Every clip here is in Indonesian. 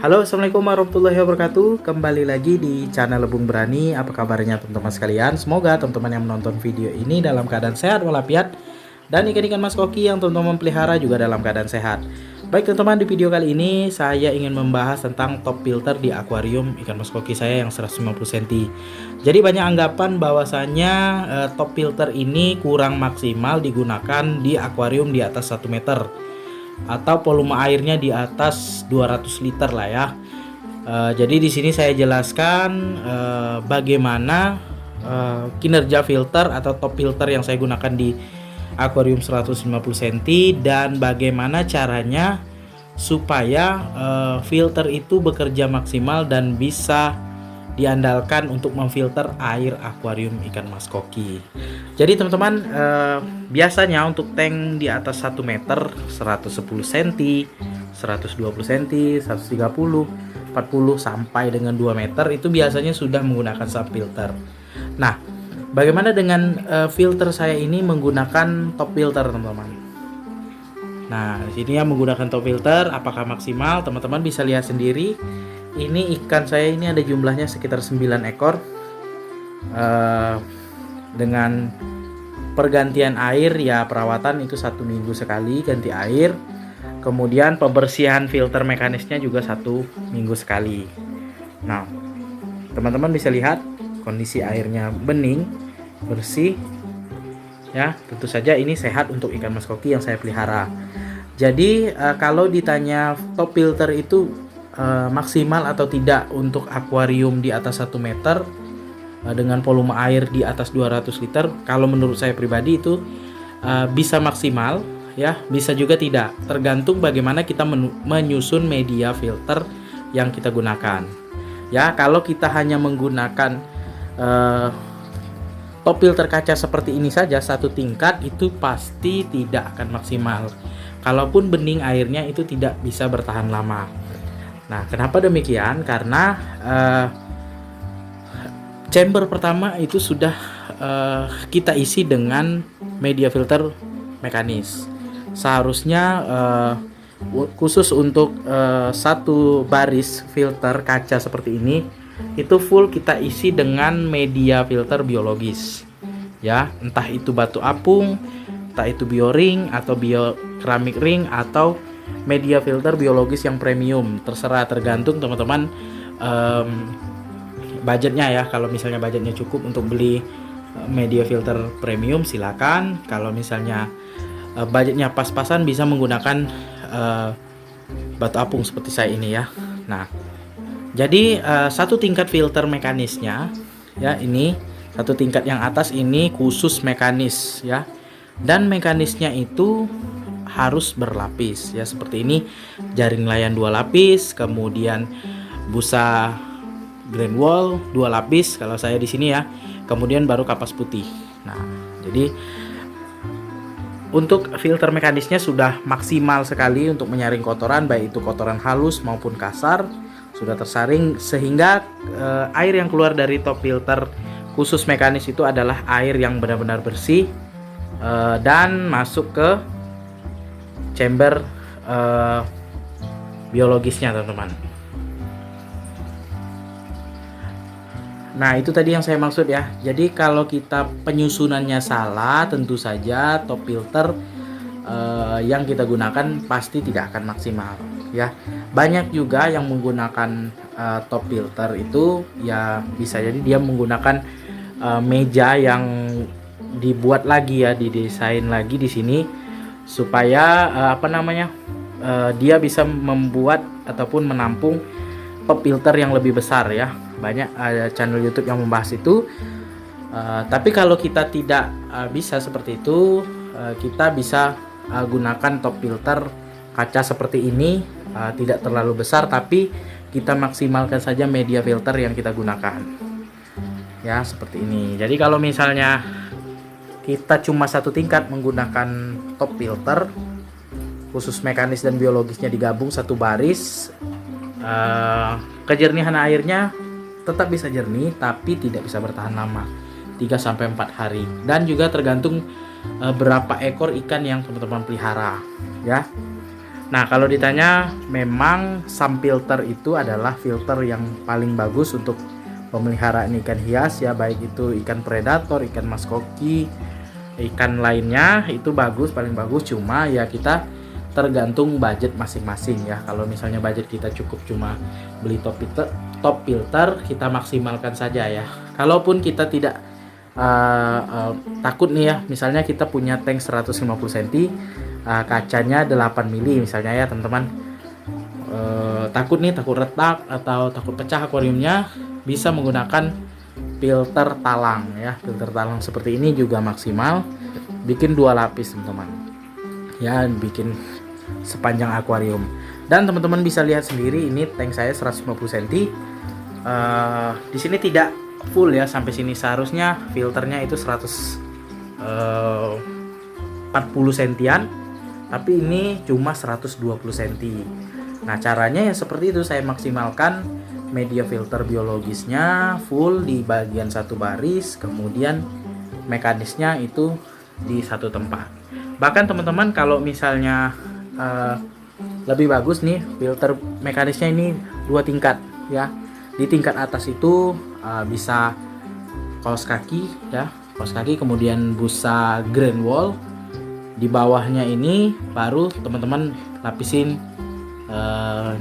Halo, assalamualaikum warahmatullahi wabarakatuh. Kembali lagi di channel Lebung Berani. Apa kabarnya teman-teman sekalian? Semoga teman-teman yang menonton video ini dalam keadaan sehat walafiat, dan ikan-ikan mas koki yang teman-teman pelihara juga dalam keadaan sehat. Baik teman-teman, di video kali ini saya ingin membahas tentang top filter di akuarium ikan mas koki saya yang 150 cm. Jadi banyak anggapan bahwasanya top filter ini kurang maksimal digunakan di akuarium di atas 1 meter atau volume airnya di atas 200 liter lah ya. Jadi di sini saya jelaskan bagaimana kinerja filter atau top filter yang saya gunakan di akuarium 150 cm dan bagaimana caranya supaya filter itu bekerja maksimal dan bisa diandalkan untuk memfilter air akuarium ikan mas koki. Jadi teman-teman, biasanya untuk tank di atas 1 meter, 110 cm, 120 cm, 130, 40 sampai dengan 2 meter itu biasanya sudah menggunakan sub filter. Nah, bagaimana dengan filter saya ini menggunakan top filter, teman-teman? Nah, di sini ya menggunakan top filter, apakah maksimal? Teman-teman bisa lihat sendiri. Ini ikan saya ini ada jumlahnya sekitar 9 ekor. Dengan pergantian air ya, perawatan itu 1 minggu sekali ganti air. Kemudian pembersihan filter mekanisnya juga 1 minggu sekali. Nah, teman-teman bisa lihat kondisi airnya bening, bersih. Ya, tentu saja ini sehat untuk ikan mas koki yang saya pelihara. Jadi kalau ditanya top filter itu maksimal atau tidak untuk akuarium di atas 1 meter dengan volume air di atas 200 liter, kalau menurut saya pribadi itu bisa maksimal ya, bisa juga tidak, tergantung bagaimana kita menyusun media filter yang kita gunakan ya. Kalau kita hanya menggunakan top filter kaca seperti ini saja satu tingkat, itu pasti tidak akan maksimal. Kalaupun bening airnya itu tidak bisa bertahan lama. Nah, kenapa demikian? Karena chamber pertama itu sudah kita isi dengan media filter mekanis. Seharusnya khusus untuk satu baris filter kaca seperti ini itu full kita isi dengan media filter biologis. Ya, entah itu batu apung, entah itu bioring atau biokeramik ring atau media filter biologis yang premium, terserah, tergantung teman-teman budgetnya ya. Kalau misalnya budgetnya cukup untuk beli media filter premium, silakan. Kalau misalnya budgetnya pas-pasan, bisa menggunakan batu apung seperti saya ini ya. Nah, jadi satu tingkat filter mekanisnya ya, ini satu tingkat yang atas ini khusus mekanis ya, dan mekanisnya itu harus berlapis ya, seperti ini. Jaring layan 2 lapis, kemudian busa grand wall 2 lapis kalau saya di sini ya, kemudian baru kapas putih. Nah, jadi untuk filter mekanisnya sudah maksimal sekali untuk menyaring kotoran, baik itu kotoran halus maupun kasar, sudah tersaring sehingga air yang keluar dari top filter khusus mekanis itu adalah air yang benar-benar bersih dan masuk ke chamber biologisnya, teman-teman. Nah, itu tadi yang saya maksud ya. Jadi kalau kita penyusunannya salah, tentu saja top filter yang kita gunakan pasti tidak akan maksimal ya. Banyak juga yang menggunakan top filter itu ya, bisa jadi dia menggunakan meja yang dibuat lagi ya, didesain lagi di sini supaya dia bisa membuat ataupun menampung top filter yang lebih besar ya. Banyak channel YouTube yang membahas itu. Tapi kalau kita tidak bisa seperti itu, kita bisa gunakan top filter kaca seperti ini, tidak terlalu besar tapi kita maksimalkan saja media filter yang kita gunakan ya, seperti ini. Jadi kalau misalnya kita cuma satu tingkat menggunakan top filter khusus mekanis dan biologisnya digabung satu baris, kejernihan airnya tetap bisa jernih tapi tidak bisa bertahan lama, 3-4 hari, dan juga tergantung berapa ekor ikan yang teman-teman pelihara ya. Nah, kalau ditanya, memang sun filter itu adalah filter yang paling bagus untuk pemeliharaan ikan hias ya, baik itu ikan predator, ikan maskoki, ikan lainnya itu bagus, paling bagus. Cuma ya kita tergantung budget masing-masing ya. Kalau misalnya budget kita cukup cuma beli top filter, kita maksimalkan saja ya. Kalaupun kita tidak takut nih ya, misalnya kita punya tank 150 cm, kacanya 8 mili misalnya ya teman-teman, takut retak atau takut pecah akuariumnya, bisa menggunakan filter talang ya. Filter talang seperti ini juga maksimal, bikin 2 lapis teman-teman ya, bikin sepanjang akuarium. Dan teman-teman bisa lihat sendiri, ini tank saya 150 cm. Di sini tidak full ya sampai sini, seharusnya filternya itu 140 cm, tapi ini cuma 120 cm. Nah, caranya ya seperti itu, saya maksimalkan media filter biologisnya full di bagian satu baris, kemudian mekanisnya itu di satu tempat. Bahkan teman-teman kalau misalnya lebih bagus nih, filter mekanisnya ini 2 tingkat ya. Di tingkat atas itu bisa kaos kaki ya, kaos kaki, kemudian busa grain wool. Di bawahnya ini baru teman-teman lapisin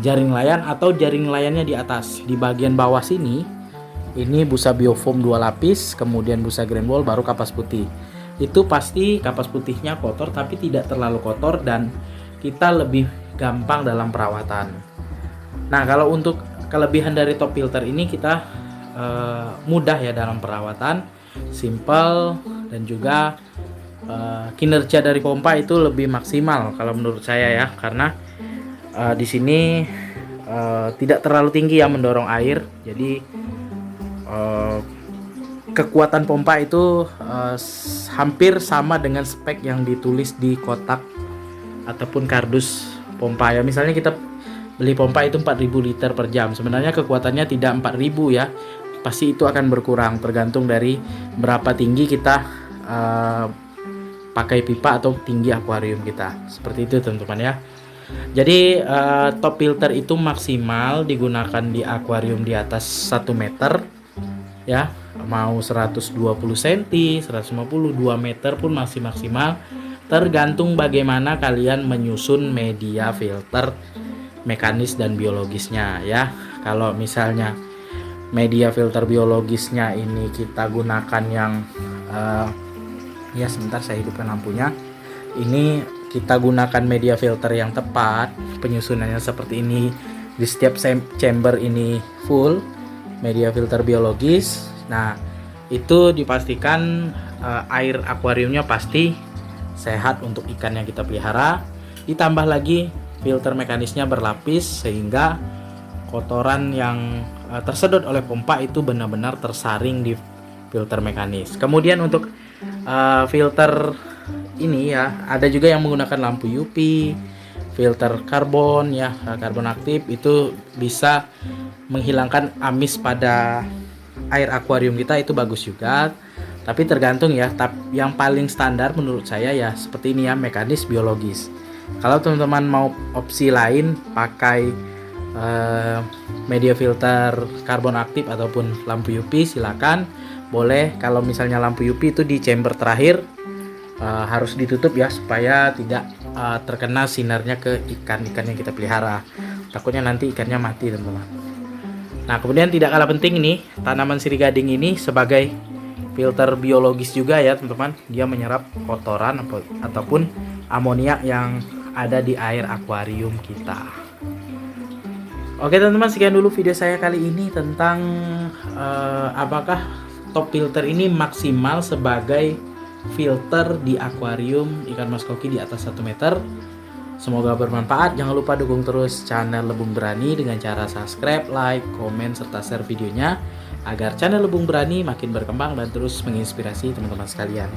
jaring layan atau jaring layannya di atas. Di bagian bawah sini ini busa biofoam 2 lapis, kemudian busa grain wool, baru kapas putih. Itu pasti kapas putihnya kotor, tapi tidak terlalu kotor dan kita lebih gampang dalam perawatan. Nah, kalau untuk kelebihan dari top filter ini, kita mudah ya dalam perawatan, simple, dan juga kinerja dari pompa itu lebih maksimal kalau menurut saya ya, karena di sini tidak terlalu tinggi ya mendorong air, jadi kekuatan pompa itu hampir sama dengan spek yang ditulis di kotak ataupun kardus pompa ya. Misalnya kita beli pompa itu 4000 liter per jam, sebenarnya kekuatannya tidak 4000 ya, pasti itu akan berkurang tergantung dari berapa tinggi kita pakai pipa atau tinggi akuarium kita, seperti itu teman-teman ya. Jadi top filter itu maksimal digunakan di akuarium di atas 1 meter ya, mau 120 cm, 150, 2 meter pun masih maksimal, tergantung bagaimana kalian menyusun media filter mekanis dan biologisnya ya. Kalau misalnya media filter biologisnya ini kita gunakan yang ya sebentar saya hidupkan lampunya. Ini kita gunakan media filter yang tepat, penyusunannya seperti ini. Di setiap chamber ini full media filter biologis. Nah, itu dipastikan air akuariumnya pasti sehat untuk ikan yang kita pelihara. Ditambah lagi filter mekanisnya berlapis sehingga kotoran yang tersedot oleh pompa itu benar-benar tersaring di filter mekanis. Kemudian untuk filter ini ya, ada juga yang menggunakan lampu UV, filter karbon ya, karbon aktif, itu bisa menghilangkan amis pada air akuarium kita, itu bagus juga. Tapi tergantung ya, yang paling standar menurut saya ya seperti ini ya, mekanis biologis. Kalau teman-teman mau opsi lain pakai media filter karbon aktif ataupun lampu UV, silakan, boleh. Kalau misalnya lampu UV itu di chamber terakhir harus ditutup ya, supaya tidak terkena sinarnya ke ikan-ikan yang kita pelihara, takutnya nanti ikannya mati teman-teman. Nah, kemudian tidak kalah penting nih, tanaman sirih gading ini sebagai filter biologis juga ya teman-teman. Dia menyerap kotoran ataupun amoniak yang ada di air akuarium kita. Oke teman-teman, sekian dulu video saya kali ini tentang apakah top filter ini maksimal sebagai filter di akuarium ikan mas koki di atas 1 meter. Semoga bermanfaat. Jangan lupa dukung terus channel Lebung Berani dengan cara subscribe, like, komen, serta share videonya agar channel Lebung Berani makin berkembang dan terus menginspirasi teman-teman sekalian.